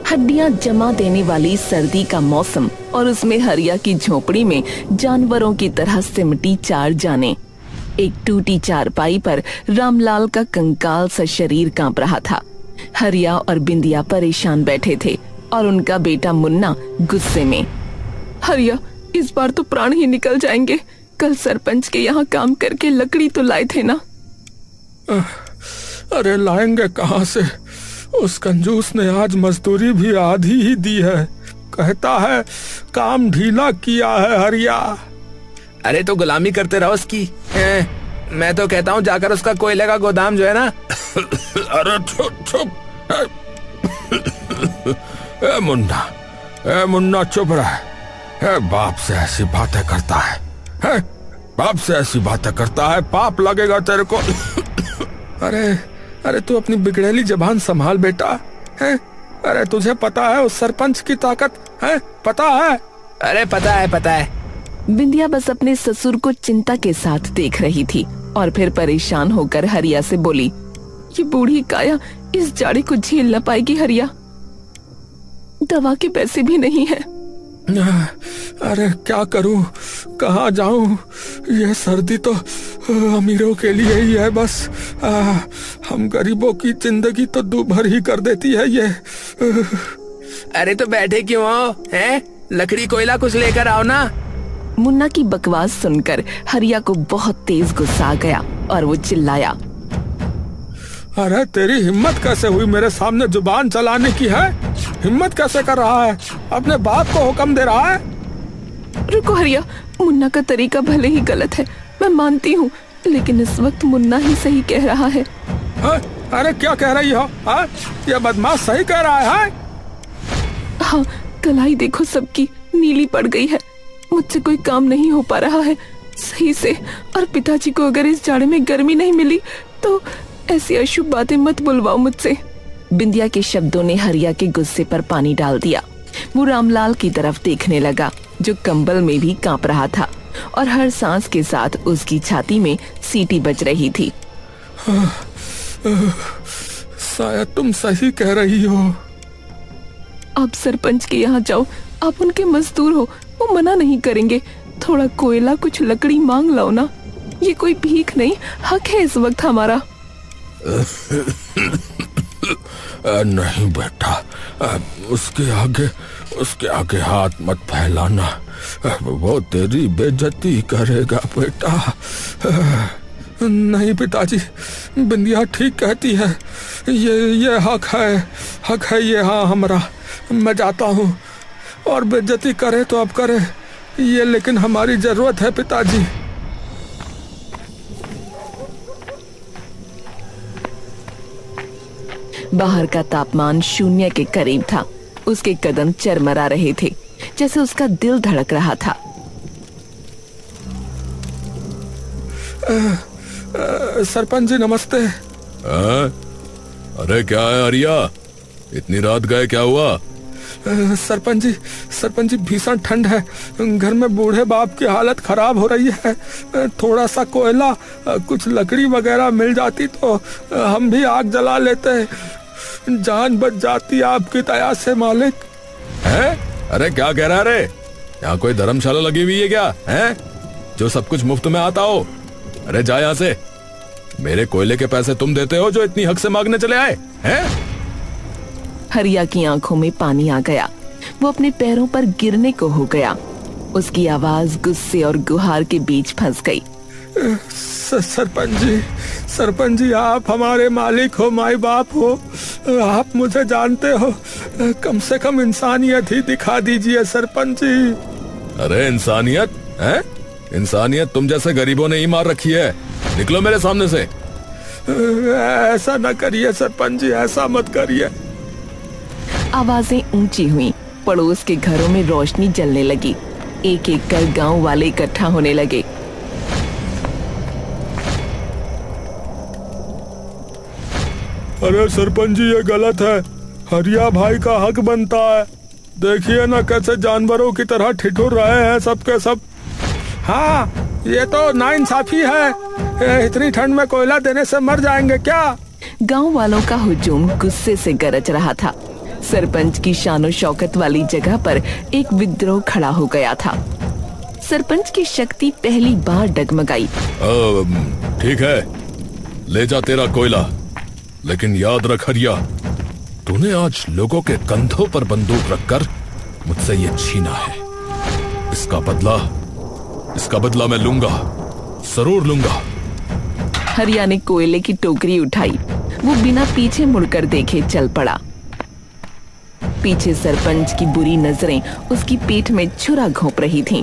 हड्डियां जमा देने वाली सर्दी का मौसम और उसमें हरिया की झोपड़ी में जानवरों की तरह सिमटी 4 जाने। एक टूटी चारपाई पर रामलाल का कंकाल सा शरीर कांप रहा था। हरिया और बिंदिया परेशान बैठे थे और उनका बेटा मुन्ना गुस्से में। हरिया, इस बार तो प्राण ही निकल जाएंगे। कल सरपंच के यहाँ काम करके लकड़ी तो लाए थे ना। अरे लाएंगे कहाँ से? उस कंजूस ने आज मजदूरी भी आधी ही दी है। कहता है काम ढीला किया है हरिया। अरे तो गुलामी करते रहो उसकी। मैं तो कहता हूँ जाकर उसका कोयले का गोदाम जो है ना। अरे चुप मुन्ना चुप रहे। बाप से ऐसी बातें करता है, बाप से ऐसी बातें करता है, पाप लगेगा तेरे को। अरे तू अपनी बिगड़ेली जबान संभाल बेटा। है अरे तुझे पता है उस सरपंच की ताकत है? पता है? अरे पता है। बिंदिया बस अपने ससुर को चिंता के साथ देख रही थी और फिर परेशान होकर हरिया से बोली, ये बूढ़ी काया इस जाड़े को झेल न पाएगी हरिया। दवा के पैसे भी नहीं है। अरे क्या करूं, कहाँ जाऊं? ये सर्दी तो अमीरों के लिए ही है बस। हम गरीबों की जिंदगी तो दूभर ही कर देती है ये। अरे तो बैठे क्यों हो? हैं? लकड़ी कोयला कुछ लेकर आओ ना। मुन्ना की बकवास सुनकर हरिया को बहुत तेज गुस्सा आ गया और वो चिल्लाया, अरे तेरी हिम्मत कैसे हुई मेरे सामने जुबान चलाने की? है हिम्मत कैसे कर रहा है? अपने बाप को हुक्म दे रहा है? रुको हरिया, मुन्ना का तरीका भले ही गलत है, मैं मानती हूँ, लेकिन इस वक्त मुन्ना ही सही कह रहा है। अरे क्या कह रही हो? ये बदमाश सही कह रहा है? हाँ, कलाई देखो सबकी नीली पड़ गई है। मुझसे कोई काम नहीं हो पा रहा है सही से, और पिताजी को अगर इस जाड़े में गर्मी नहीं मिली तो ऐसी अशुभ बातें मत बुलवाओ मुझसे। बिंदिया के शब्दों ने हरिया के गुस्से पर पानी डाल दिया। वो रामलाल की तरफ देखने लगा जो कंबल में भी कांप रहा था और हर सांस के साथ उसकी छाती में सीटी बज रही थी। शायद तुम सही कह रही हो। आप सरपंच के यहाँ जाओ, आप उनके मजदूर हो, वो मना नहीं करेंगे। थोड़ा कोयला कुछ लकड़ी मांग लाओ ना, ये कोई भीख नहीं, हक है इस वक्त हमारा। नहीं बेटा, उसके आगे हाथ मत फैलाना, वो तेरी बेइज्जती करेगा बेटा। नहीं पिताजी, बिंदिया ठीक कहती है, ये हक है ये। हाँ हमारा, मैं जाता हूँ, और बेइज्जती करे तो अब करे ये, लेकिन हमारी जरूरत है पिताजी। बाहर का तापमान 0 के करीब था। उसके कदम चरमरा रहे थे, जैसे उसका दिल धड़क रहा था। सरपंच जी नमस्ते। अरे क्या है हरिया, इतनी रात गए, क्या हुआ? सरपंच जी भीषण ठंड है, घर में बूढ़े बाप की हालत खराब हो रही है। थोड़ा सा कोयला, कुछ लकड़ी वगैरह मिल जाती तो हम भी आग जला लेते, जान बच जाती आपकी दया से मालिक। हैं? अरे क्या कह रहा है रे? यहाँ कोई धर्मशाला लगी हुई है क्या? हैं? जो सब कुछ मुफ्त में आता हो? अरे जा यहाँ से। मेरे कोयले के पैसे तुम देते हो जो इतनी हक से मांगने चले आए हैं? हरिया की आंखों में पानी आ गया। वो अपने पैरों पर गिरने को हो गया। उसकी आवाज गुस्से और गुहार के बीच फंस गई। सरपंच जी आप हमारे मालिक हो, माई बाप हो, आप मुझे जानते हो, कम से कम इंसानियत ही दिखा दीजिए सरपंच जी। अरे इंसानियत है? इंसानियत तुम जैसे गरीबों ने ही मार रखी है। निकलो मेरे सामने से। ऐसा न करिए सरपंच जी, ऐसा मत करिए। आवाजें ऊंची हुई। पड़ोस के घरों में रोशनी जलने लगी। एक एक कर गांव वाले इकट्ठा होने लगे। अरे सरपंच जी ये गलत है, हरिया भाई का हक बनता है। देखिए ना कैसे जानवरों की तरह ठिठुर रहे हैं सबके सब। हाँ ये तो नाइंसाफी है, इतनी ठंड में कोयला देने से मर जाएंगे क्या? गांव वालों का हुजूम गुस्से से गरज रहा था। सरपंच की शानो शौकत वाली जगह पर एक विद्रोह खड़ा हो गया था। सरपंच की शक्ति पहली बार डगमगाई। ठीक है, ले जा तेरा कोयला, लेकिन याद रख हरिया, तूने आज लोगों के कंधों पर बंदूक रखकर मुझसे ये छीना है। इसका बदला मैं लूंगा, जरूर लूंगा। हरिया ने कोयले की टोकरी उठाई। वो बिना पीछे मुड़कर देखे चल पड़ा। पीछे सरपंच की बुरी नजरें उसकी पीठ में छुरा घोंप रही थीं।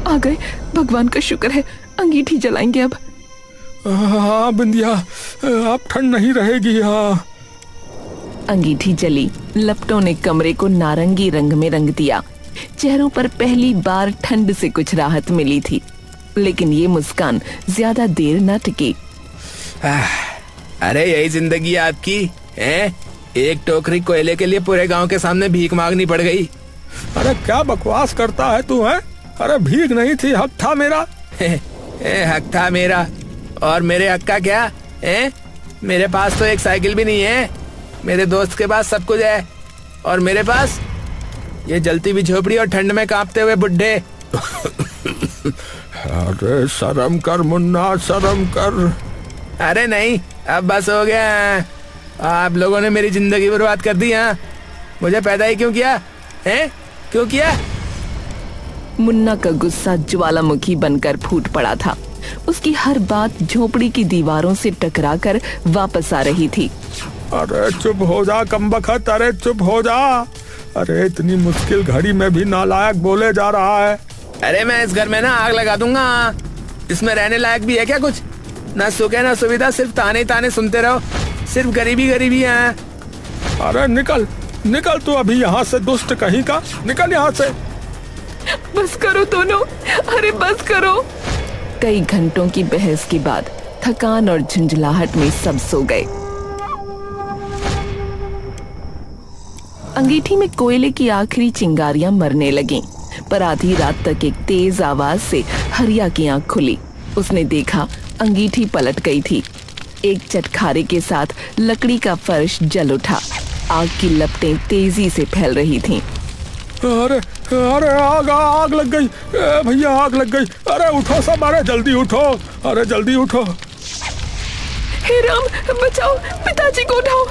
आ गए, भगवान का शुक्र है। अंगीठी जलाएंगे अब। हाँ बिंदिया, अब ठंड नहीं रहेगी। हाँ, अंगीठी जली। लपटों ने कमरे को नारंगी रंग में रंग दिया। चेहरों पर पहली बार ठंड से कुछ राहत मिली थी, लेकिन ये मुस्कान ज्यादा देर न टिकी। अरे यही जिंदगी है आपकी, हैं? एक टोकरी कोयले के लिए पूरे गांव के सामने भीख मांगनी पड़ गई। अरे क्या बकवास करता है तू, है? अरे भीख नहीं थी, हक था मेरा। हक था मेरा, और मेरे हक का क्या है? मेरे पास तो एक साइकिल भी नहीं है। मेरे दोस्त के पास सब कुछ है, और मेरे पास ये जलती हुई झोपड़ी और ठंड में कांपते हुए बुड्ढे। अरे शर्म कर मुन्ना, शर्म कर। अरे नहीं, अब बस हो गया। आप लोगों ने मेरी जिंदगी बर्बाद कर दी। हाँ, मुझे पैदा ही क्यों किया है? क्यों किया? मुन्ना का गुस्सा ज्वालामुखी बनकर फूट पड़ा था। उसकी हर बात झोपड़ी की दीवारों से टकराकर वापस आ रही थी। अरे चुप हो जा कमबख्त, अरे चुप हो जा। अरे इतनी मुश्किल घड़ी में भी नालायक बोले जा रहा है। अरे मैं इस घर में ना आग लगा दूंगा। इसमें रहने लायक भी है क्या कुछ? ना सुख है ना सुविधा, सिर्फ ताने ताने सुनते रहो। सिर्फ गरीबी गरीबी है। अरे निकल निकल तू अभी यहाँ से, दुष्ट कहीं का, निकल यहाँ से। बस करो दोनों, अरे बस करो। कई घंटों की बहस के बाद थकान और झुंझलाहट में सब सो गए। अंगीठी में कोयले की आखिरी चिंगारियां मरने लगीं, पर आधी रात तक एक तेज आवाज से हरिया की आंख खुली। उसने देखा अंगीठी पलट गई थी। एक चटखारे के साथ लकड़ी का फर्श जल उठा। आग की लपटें तेजी से फैल रही थीं। अरे अरे आग लग गई भैया, आग लग गई। अरे उठो सब, अरे जल्दी उठो, अरे जल्दी उठो। हे राम, बचाओ, पिताजी को उठाओ।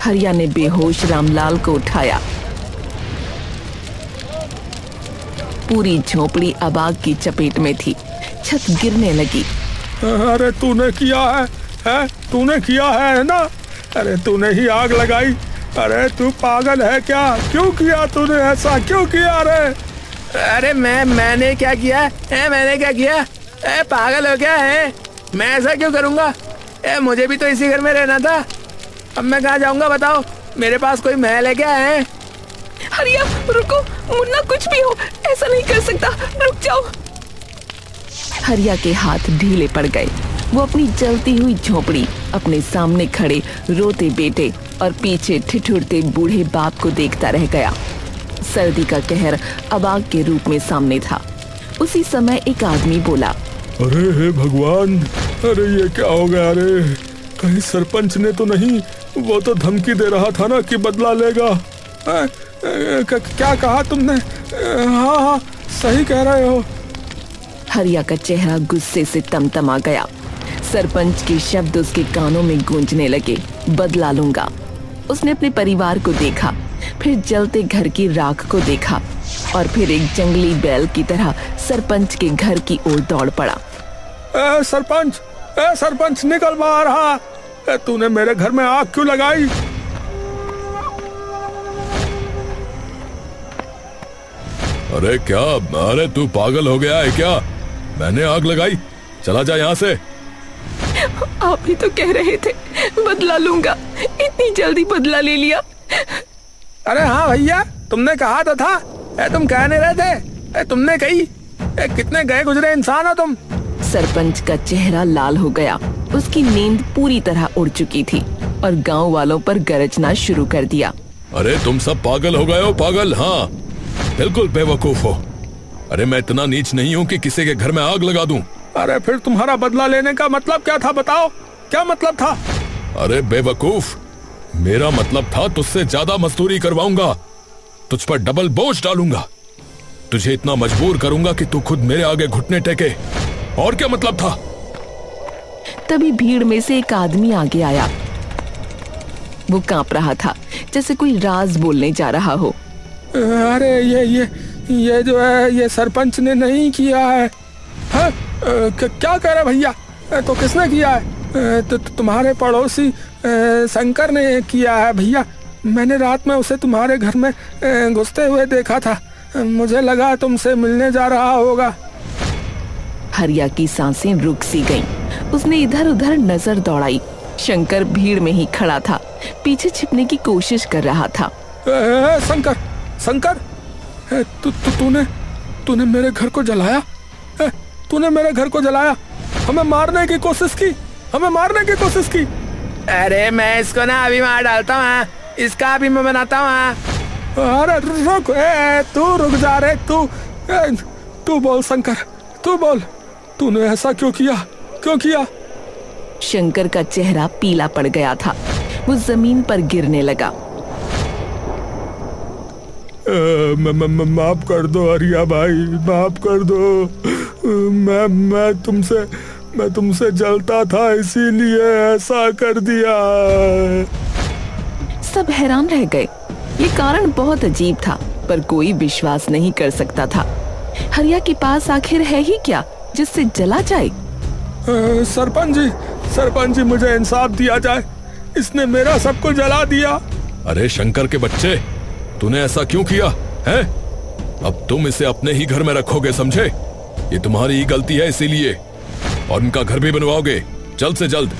हरिया ने बेहोश रामलाल को उठाया। पूरी झोपड़ी अब आग की चपेट में थी। छत गिरने लगी। अरे तूने किया है? तूने किया है ना? अरे तूने ही आग लगाई। अरे तू पागल है क्या? क्यों किया तूने ऐसा, क्यों किया? अरे मैंने क्या किया है? मैंने क्या किया? पागल हो क्या है? मैं ऐसा क्यों करूंगा? मुझे भी तो इसी घर में रहना था। अब मैं कहाँ जाऊंगा बताओ? मेरे पास कोई महल है क्या है? हरिया रुको, मुन्ना कुछ भी हो ऐसा नहीं कर सकता, रुक जाओ। हरिया के हाथ ढीले पड़ गए। वो अपनी जलती हुई झोपड़ी, अपने सामने खड़े रोते बेटे और पीछे ठिठुरते बूढ़े बाप को देखता रह गया। सर्दी का कहर अब आग के रूप में सामने था। उसी समय एक आदमी बोला, अरे हे भगवान, अरे ये क्या हो गया? अरे कहीं सरपंच ने तो नहीं? वो तो धमकी दे रहा था ना कि बदला लेगा। क्या कहा तुमने? हाँ, सही कह रहे हो। हरिया का चेहरा गुस्से से तमतमा गया। सरपंच के शब्द उसके कानों में गूंजने लगे, बदला लूंगा। उसने अपने परिवार को देखा, फिर जलते घर की राख को देखा, और फिर एक जंगली बैल की तरह सरपंच के घर की ओर दौड़ पड़ा। सरपंच निकल बाहर। तूने मेरे घर में आग क्यों लगाई? अरे क्या? अरे तू पागल हो गया है क्या? मैंने आग लगाई? चला जा यहाँ से। आप ही तो कह रहे थे बदला लूंगा, इतनी जल्दी बदला ले लिया। अरे हाँ भैया, तुमने कहा तो था। तुम कह नहीं रहे थे? तुमने कही। कितने गए गुजरे इंसान हो तुम। सरपंच का चेहरा लाल हो गया। उसकी नींद पूरी तरह उड़ चुकी थी और गांव वालों पर गरजना शुरू कर दिया। अरे तुम सब पागल हो गए हो, पागल। हाँ बिल्कुल बेवकूफ हो। अरे मैं इतना नीच नहीं हूँ कि किसी के घर में आग लगा दूं। अरे फिर तुम्हारा बदला लेने का मतलब क्या था, बताओ क्या मतलब था? अरे बेवकूफ, मेरा मतलब था तुझसे ज्यादा मजदूरी करवाऊंगा, तुझ पर डबल बोझ डालूंगा, तुझे इतना मजबूर करूंगा कि तू खुद मेरे आगे घुटने टेके। और क्या मतलब था? तभी भीड़ में से एक आदमी आगे आया। वो कांप रहा था जैसे कोई राज बोलने जा रहा हो। अरे ये जो है ये सरपंच ने नहीं किया है। हाँ? क्या कह रहे भैया? तो किसने किया है? तो तुम्हारे पड़ोसी शंकर ने किया है भैया। मैंने रात में उसे तुम्हारे घर में घुसते हुए देखा था, मुझे लगा तुमसे मिलने जा रहा होगा। हरिया की सांसें रुक सी गईं। उसने इधर उधर नजर दौड़ाई। शंकर भीड़ में ही खड़ा था, पीछे छिपने की कोशिश कर रहा था। शंकर, शंकर, तूने मेरे घर को जलाया? तूने मेरे घर को जलाया, हमें मारने की कोशिश की, हमें मारने की कोशिश की। अरे मैं इसको ना अभी मार डालता हूँ, इसका भी मैं बनाता हूँ। अरे रुक, तू रुक जा रे, तू बोल शंकर, तू बोल, तूने ऐसा क्यों किया, क्यों किया? शंकर का चेहरा पीला पड़ गया था, वो जमीन पर गिरने लगा। माफ कर दो हरिया भाई, माफ कर दो। मैं तुमसे जलता था, इसीलिए ऐसा कर दिया। सब हैरान रह गए। ये कारण बहुत अजीब था, पर कोई विश्वास नहीं कर सकता था। हरिया के पास आखिर है ही क्या जिससे जला जाए? सरपंच जी मुझे इंसाफ दिया जाए, इसने मेरा सब कुछ जला दिया। अरे शंकर के बच्चे, तूने ऐसा क्यों किया है? अब तुम इसे अपने ही घर में रखोगे, समझे? ये तुम्हारी ही गलती है इसीलिए, और इनका घर भी बनवाओगे जल्द से जल्द।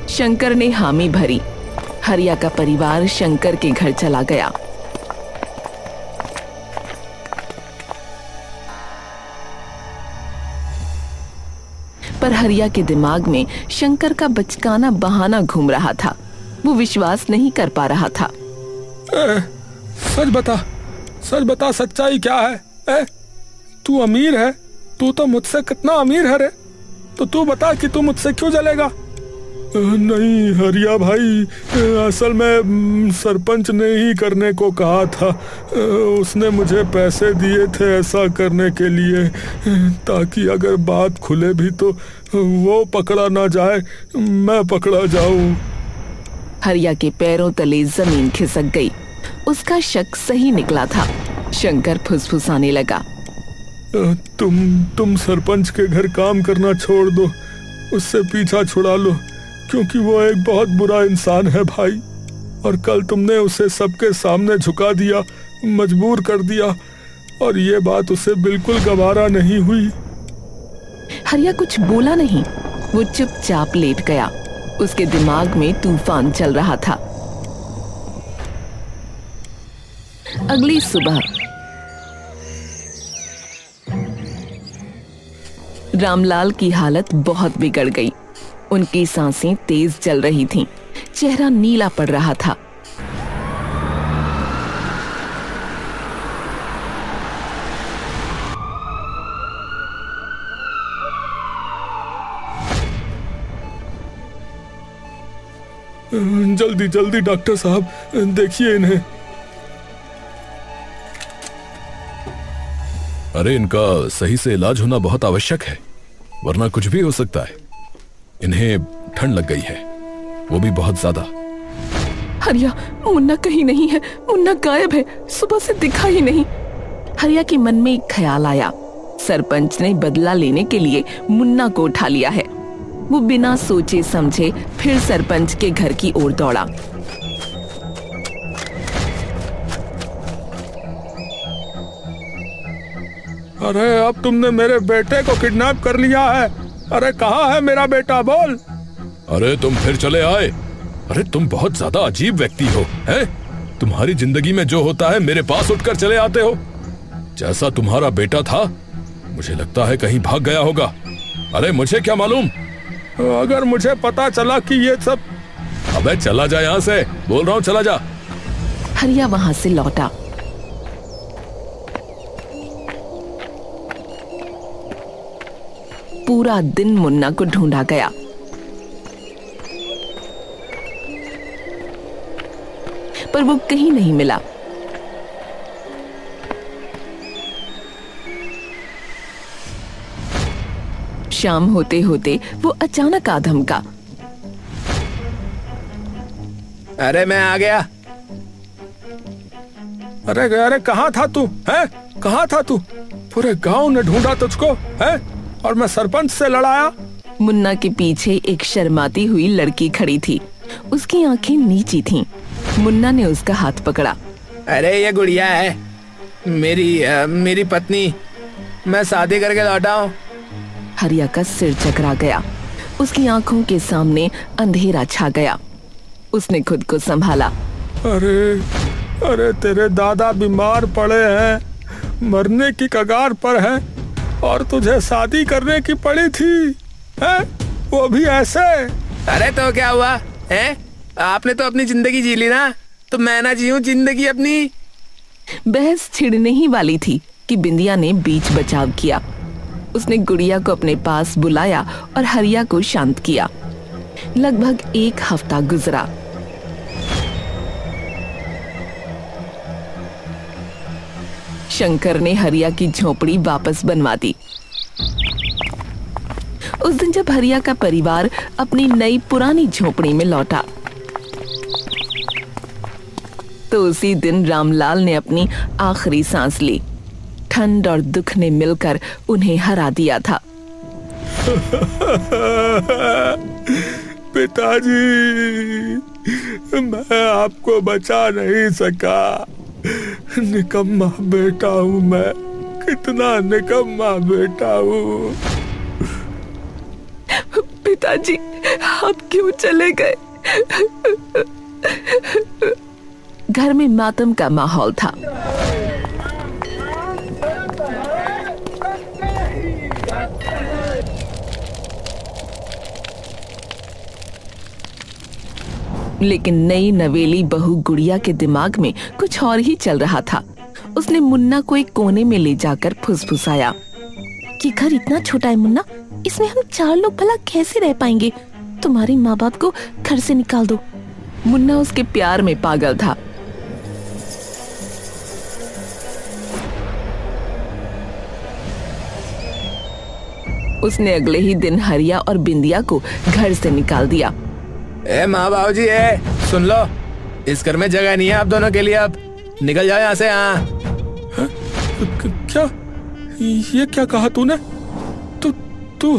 शंकर ने हामी भरी। हरिया का परिवार शंकर के घर चला गया। पर हरिया के दिमाग में शंकर का बचकाना बहाना घूम रहा था। वो विश्वास नहीं कर पा रहा था। सच बता, सच्चाई क्या है? तू अमीर है, तू तो मुझसे कितना अमीर है रे, तो तू बता कि तू मुझसे क्यों जलेगा? नहीं हरिया भाई, असल में सरपंच ने ही करने को कहा था। उसने मुझे पैसे दिए थे ऐसा करने के लिए, ताकि अगर बात खुले भी तो वो पकड़ा ना जाए, मैं पकड़ा जाऊं। हरिया के पैरों तले जमीन खिसक गई। उसका शक सही निकला था। शंकर फुसफुसाने लगा। तुम सरपंच के घर काम करना छोड़ दो, उससे पीछा छुड़ा लो, क्योंकि वो एक बहुत बुरा इंसान है भाई। और कल तुमने उसे सबके सामने झुका दिया, मजबूर कर दिया, और ये बात उसे बिल्कुल गवारा नहीं हुई। हरिया कुछ बोला नहीं, वो चुपचाप लेट गया। उसके दिमाग में तूफान चल रहा था। अगली सुबह रामलाल की हालत बहुत बिगड़ गई। उनकी सांसें तेज चल रही थीं, चेहरा नीला पड़ रहा था। जल्दी जल्दी डॉक्टर साहब, देखिए इन्हें। अरे इनका सही से इलाज होना बहुत आवश्यक है, वरना कुछ भी हो सकता है। इन्हें ठंड लग गई है, वो भी बहुत ज्यादा। हरिया, मुन्ना कहीं नहीं है, मुन्ना गायब है, सुबह से दिखा ही नहीं। हरिया के मन में एक ख्याल आया। सरपंच ने बदला लेने के लिए मुन्ना को उठा लिया है। वो बिना सोचे समझे फिर सरपंच के घर की ओर दौड़ा। अरे अब तुमने मेरे बेटे को किडनैप कर लिया है। अरे कहाँ है मेरा बेटा, बोल। अरे तुम फिर चले आए। अरे तुम बहुत ज्यादा अजीब व्यक्ति हो, हैं? तुम्हारी जिंदगी में जो होता है मेरे पास उठकर चले आते हो। जैसा तुम्हारा बेटा था, मुझे लगता है कहीं भाग गया होगा। अरे मुझे क्या मालूम? अगर मुझे पता चला कि ये सब। अबे चला जा यहाँ से, बोल रहा हूँ चला जा। हरिया वहां से लौटा। पूरा दिन मुन्ना को ढूंढा गया। पर वो कहीं नहीं मिला। शाम होते होते वो अचानक आ धमका। अरे मैं आ गया। अरे अरे कहाँ था तू? है कहाँ था तू? पूरे गांव ने ढूंढा तुझको, है? और मैं सरपंच से लड़ाया। मुन्ना के पीछे एक शर्माती हुई लड़की खड़ी थी। उसकी आंखें नीची थीं। मुन्ना ने उसका हाथ पकड़ा। अरे ये गुड़िया है मेरी पत्नी। मैं शादी करके लौटा हूँ। हरिया का सिर चकरा गया। उसकी आंखों के सामने अंधेरा छा गया। उसने खुद को संभाला। अरे अरे तेरे दादा बीमार पड़े हैं, मरने की कगार पर है, और तुझे शादी करने की पड़ी थी, है? वो भी ऐसे। अरे तो क्या हुआ है? आपने तो अपनी जिंदगी जी ली ना, तो मैं ना जीऊं जिंदगी अपनी? बहस छिड़ने ही वाली थी कि बिंदिया ने बीच बचाव किया। उसने गुड़िया को अपने पास बुलाया और हरिया को शांत किया। लगभग 1 हफ्ता गुजरा। शंकर ने हरिया की झोपड़ी वापस बनवा दी। उस दिन जब हरिया का परिवार अपनी नई पुरानी झोपड़ी में लौटा, तो उसी दिन रामलाल ने अपनी आखिरी सांस ली। ठंड और दुख ने मिलकर उन्हें हरा दिया था। पिताजी, मैं आपको बचा नहीं सका। निकम्मा बेटा हूँ मैं, कितना निकम्मा बेटा हूँ। पिताजी, आप क्यों चले गए? घर में मातम का माहौल था। लेकिन नई नवेली बहू गुड़िया के दिमाग में कुछ और ही चल रहा था। उसने मुन्ना को एक कोने में ले जाकर फुसफुसाया। ये घर इतना छोटा है मुन्ना, इसमें हम 4 लोग भला कैसे रह पाएंगे? तुम्हारे माँ बाप को घर से निकाल दो। मुन्ना उसके प्यार में पागल था। उसने अगले ही दिन हरिया और बिंदिया को घर से निकाल दिया। ए माँ बाबूजी, सुन लो, इस घर में जगह नहीं है आप दोनों के लिए। अब निकल जाओ यहाँ से। हाँ, क्या ये क्या कहा तूने? तू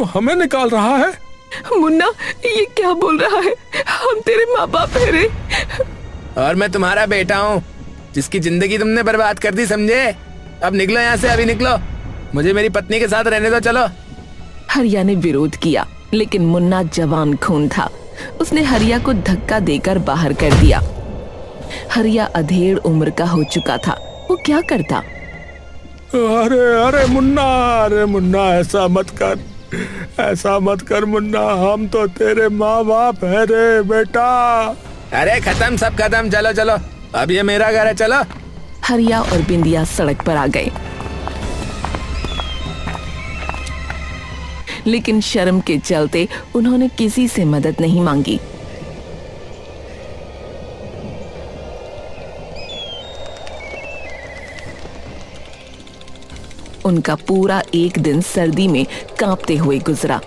हमें निकाल रहा है? मुन्ना, ये क्या बोल रहा है? हम तेरे माँ बाप है रे। और मैं तुम्हारा बेटा हूँ, जिसकी जिंदगी तुमने बर्बाद कर दी, समझे? अब निकलो यहाँ से, अभी निकलो। मुझे मेरी पत्नी के साथ रहने दो, चलो। हरिया ने विरोध किया, लेकिन मुन्ना जवान खून था। उसने हरिया को धक्का देकर बाहर कर दिया। हरिया अधेड़ उम्र का हो चुका था। वो क्या करता? अरे मुन्ना, ऐसा मत कर मुन्ना। हम तो तेरे माँ बाप है रे बेटा। अरे खत्म, सब खत्म। चलो चलो, अब ये मेरा घर है, चलो। हरिया और बिंदिया सड़क पर आ गए, लेकिन शर्म के चलते उन्होंने किसी से मदद नहीं मांगी। उनका पूरा एक दिन सर्दी में कांपते हुए गुजरा।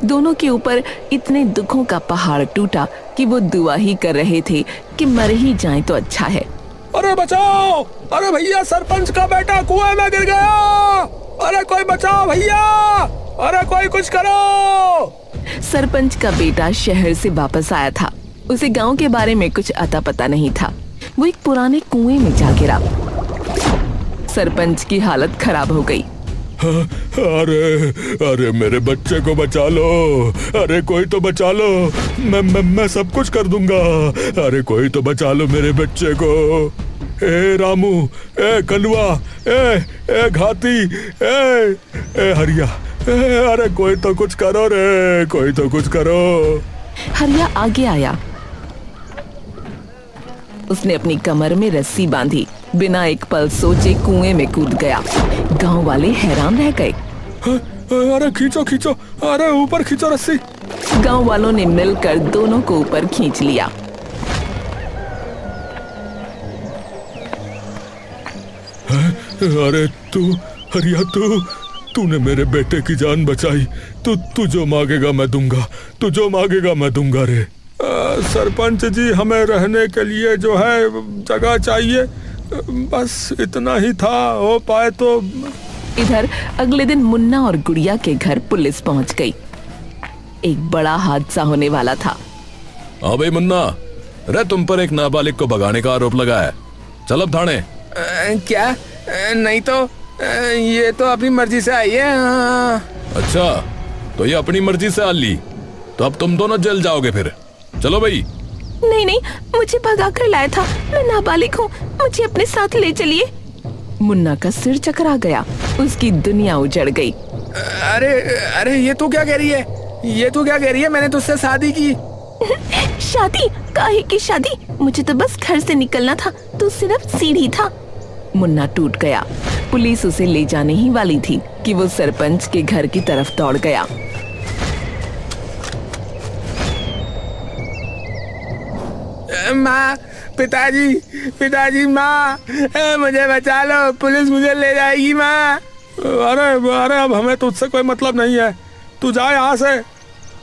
दोनों के ऊपर इतने दुखों का पहाड़ टूटा कि वो दुआ ही कर रहे थे कि मर ही जाएं तो अच्छा है। अरे बचाओ! अरे भैया, सरपंच का बेटा कुएं में गिर गया! अरे कोई बचाओ भैया! अरे कोई कुछ करो! सरपंच का बेटा शहर से वापस आया था। उसे गांव के बारे में कुछ अता पता नहीं था। वो एक पुराने कुएं में जा गिरा। सरपंच की हालत खराब हो गई। अरे मेरे बच्चे को बचा लो! अरे कोई तो बचा लो! मैं सब कुछ कर दूंगा। अरे कोई तो बचा लो मेरे बच्चे को। ए रामू, ए कलुआ, ए घाती, ए हरिया, अरे कोई तो कुछ करो रे, कोई तो कुछ करो। हरिया आगे आया। उसने अपनी कमर में रस्सी बांधी, बिना एक पल सोचे कुएं में कूद गया। गांव वाले हैरान रह गए। अरे खींचो खींचो, अरे ऊपर खींचो रस्सी। गांव वालों ने मिलकर दोनों को ऊपर खींच लिया। अरे हरिया तूने मेरे बेटे की जान बचाई। तू जो मांगेगा मैं दूंगा, तू जो मांगेगा मैं दूंगा रे। सरपंच जी, हमें रहने के लिए जो है जगह चाहिए, बस इतना ही था, हो पाए तो। इधर अगले दिन मुन्ना और गुड़िया के घर पुलिस पहुंच गई। एक बड़ा हादसा होने वाला था। हाँ भाई मुन्ना, अरे तुम पर एक नाबालिग को भगाने का आरोप लगा है, चल अब थाने। क्या? नहीं तो ये तो अपनी मर्जी से आई है। अच्छा, तो ये अपनी मर्जी से आ ली, तो अब तुम दोनों जेल जाओगे फिर। चलो भाई। नहीं नहीं, मुझे भगा कर लाया था, मैं नाबालिग हूँ, मुझे अपने साथ ले चलिए। मुन्ना का सिर चकरा गया, उसकी दुनिया उजड़ गई। अरे अरे ये तू क्या कह रही है? ये तू क्या कह रही है? मैंने तुझसे शादी की। शादी? काहे की शादी? मुझे तो बस घर से निकलना था, तो सिर्फ सीढ़ी था। मुन्ना टूट गया। पुलिस उसे ले जाने ही वाली थी कि वो सरपंच के घर की तरफ दौड़ गया। माँ, पिताजी, पिताजी, माँ, मुझे बचा लो, पुलिस मुझे ले जाएगी माँ। अरे अरे, अब हमें तुझसे कोई मतलब नहीं है, तू जा यहाँ से।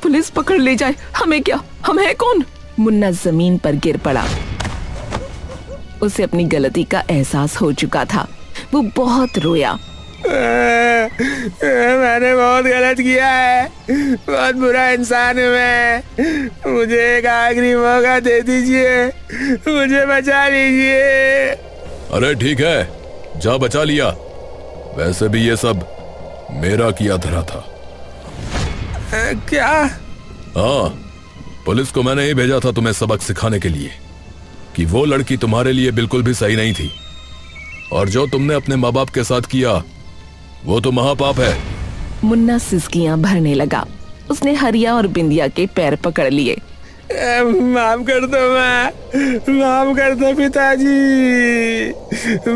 पुलिस पकड़ ले जाए, हमें क्या, हम है कौन? मुन्ना जमीन पर गिर पड़ा। उसे अपनी गलती का एहसास हो चुका था। वो बहुत रोया। मैंने बहुत गलत किया है, बहुत बुरा इंसान हूँ मैं। मुझे एक आखिरी मौका दे दीजिए, मुझे बचा लीजिए। अरे ठीक है, जा बचा लिया। वैसे भी ये सब मेरा किया धरा था। क्या? हाँ, पुलिस को मैंने ही भेजा था तुम्हें सबक सिखाने के लिए कि वो लड़की तुम्हारे लिए बिल्कुल भी सही नहीं थी, और जो तुमने अपने माँ बाप के साथ किया वो तो महापाप है। मुन्ना सिसकियां भरने लगा। उसने हरिया और बिंदिया के पैर पकड़ लिए। माफ कर दो माँ, माफ कर दो पिताजी,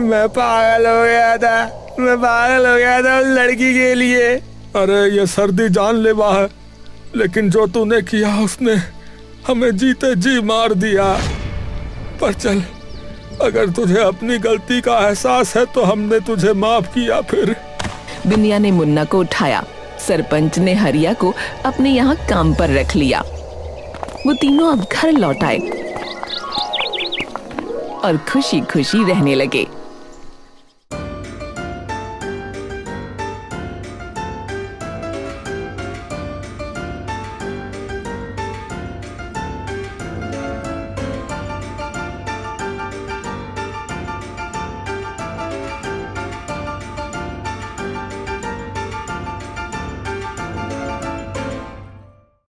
मैं पागल हो गया था, मैं पागल हो गया था उस लड़की के लिए। अरे ये सर्दी जानलेवा है, लेकिन जो तूने किया उसने हमें जीते जी मार दिया। पर चल, अगर तुझे अपनी गलती का एहसास है तो हमने तुझे माफ किया। फिर बिंदिया ने मुन्ना को उठाया। सरपंच ने हरिया को अपने यहाँ काम पर रख लिया। वो तीनों अब घर लौट आए और खुशी खुशी रहने लगे।